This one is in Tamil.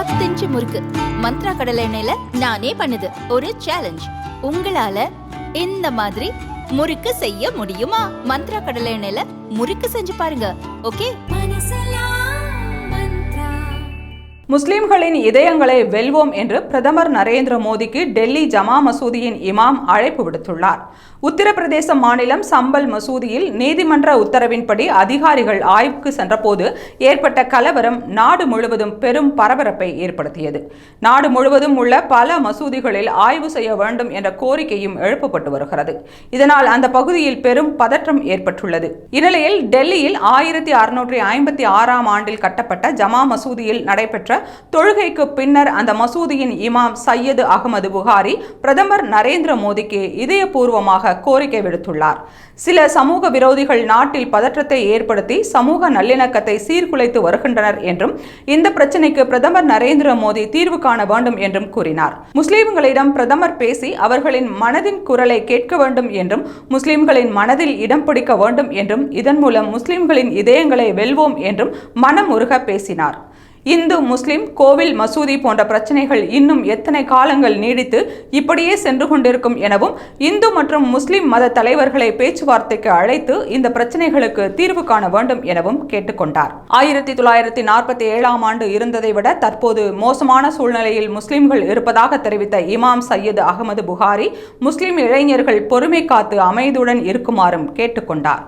30 இன்ச்சு முறுக்கு மந்த்ரா கடலை எண்ணெயில நானே பண்ணுது. ஒரு சேலஞ்ச், உங்களால இந்த மாதிரி முறுக்கு செய்ய முடியுமா? மந்த்ரா கடலை எண்ணெயில முறுக்கு செஞ்சு பாருங்க. ஓகே. முஸ்லிம்களின் இதயங்களை வெல்வோம் என்று பிரதமர் நரேந்திர மோடிக்கு டெல்லி ஜமா மசூதியின் இமாம் அழைப்பு விடுத்துள்ளார். உத்தரப்பிரதேச மாநிலம் சம்பல் மசூதியில் நீதிமன்ற உத்தரவின்படி அதிகாரிகள் ஆய்வுக்கு சென்றபோது ஏற்பட்ட கலவரம் நாடு முழுவதும் பெரும் பரபரப்பை ஏற்படுத்தியது. நாடு முழுவதும் உள்ள பல மசூதிகளில் ஆய்வு செய்ய வேண்டும் என்ற கோரிக்கையும் எழுப்பப்பட்டு வருகிறது. இதனால் அந்த பகுதியில் பெரும் பதற்றம் ஏற்பட்டுள்ளது. இந்நிலையில் டெல்லியில் 1656ஆம் ஆண்டில் கட்டப்பட்ட ஜமா மசூதியில் நடைபெற்ற தொழுகைக்கு பின்னர் அந்த மசூதியின் இமாம் சையது அகமது புகாரி பிரதமர் நரேந்திர மோடிக்கு இதயபூர்வமாக கோரிக்கை விடுத்துள்ளார். சில சமூக விரோதிகள் நாட்டில் பதற்றத்தை ஏற்படுத்தி சமூக நல்லிணக்கத்தை சீர்குலைத்து வருகின்றனர் என்றும் இந்த பிரச்சினைக்கு பிரதமர் நரேந்திர மோடி தீர்வு காண வேண்டும் என்றும் கூறினார். முஸ்லிம்களிடம் பிரதமர் பேசி அவர்களின் மனதின் குரலை கேட்க வேண்டும் என்றும் முஸ்லிம்களின் மனதில் இடம் பிடிக்க வேண்டும் என்றும் இதன் மூலம் முஸ்லிம்களின் இதயங்களை வெல்வோம் என்றும் மனமுருக பேசினார். இந்து முஸ்லிம் கோவில் மசூதி போன்ற பிரச்சனைகள் இன்னும் எத்தனை காலங்கள் நீடித்து இப்படியே சென்று கொண்டிருக்கும் எனவும் இந்து மற்றும் முஸ்லிம் மத தலைவர்களை பேச்சுவார்த்தைக்கு அழைத்து இந்த பிரச்சனைகளுக்கு தீர்வு காண வேண்டும் எனவும் கேட்டுக்கொண்டார். 1947ஆம் ஆண்டு இருந்ததை விட தற்போது மோசமான சூழ்நிலையில் முஸ்லிம்கள் இருப்பதாக தெரிவித்த இமாம் சையது அகமது புகாரி முஸ்லிம் இளைஞர்கள் பொறுமை காத்து அமைதியுடன் இருக்குமாறும் கேட்டுக்கொண்டார்.